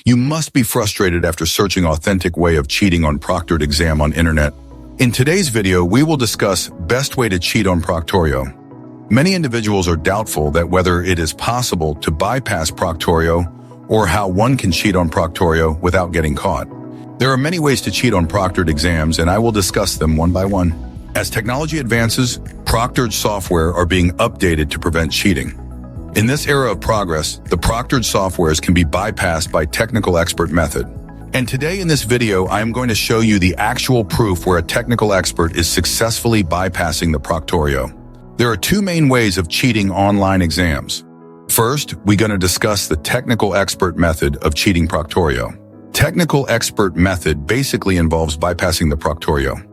You must be frustrated after searching authentic way of cheating on proctored exam on internet. In today's video, we will discuss best way to cheat on Proctorio. Many individuals are doubtful that whether it is possible to bypass Proctorio or how one can cheat on Proctorio without getting caught. There are many ways to cheat on proctored exams, and I will discuss them one by one. As technology advances, proctored software are being updated to prevent cheating. In this era of progress, the proctored softwares can be bypassed by technical expert method. And today in this video, I am going to show you the actual proof where a technical expert is successfully bypassing the Proctorio. There are two main ways of cheating online exams. First, we're going to discuss the technical expert method of cheating Proctorio. Technical expert method basically involves bypassing the Proctorio.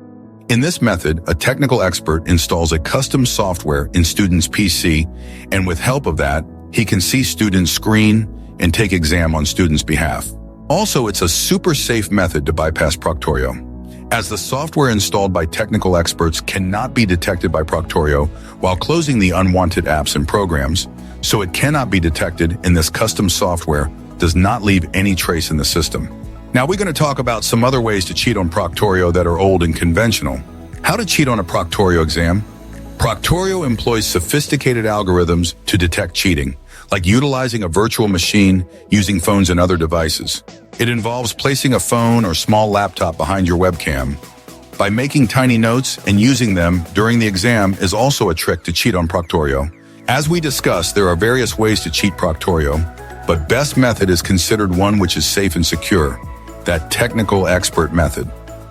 In this method, a technical expert installs a custom software in student's PC, and with help of that, he can see student's screen and take exam on student's behalf. Also, it's a super safe method to bypass Proctorio, as the software installed by technical experts cannot be detected by Proctorio while closing the unwanted apps and programs, so it cannot be detected, and this custom software does not leave any trace in the system. Now we're going to talk about some other ways to cheat on Proctorio that are old and conventional. How to cheat on a Proctorio exam? Proctorio employs sophisticated algorithms to detect cheating, like utilizing a virtual machine, using phones and other devices. It involves placing a phone or small laptop behind your webcam. By making tiny notes and using them during the exam is also a trick to cheat on Proctorio. As we discussed, there are various ways to cheat Proctorio, but best method is considered one which is safe and secure. That technical expert method.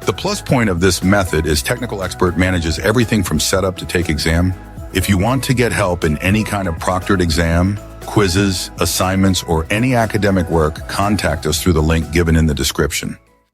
The plus point of this method is technical expert manages everything from setup to take exam. If you want to get help in any kind of proctored exam, quizzes, assignments, or any academic work, contact us through the link given in the description.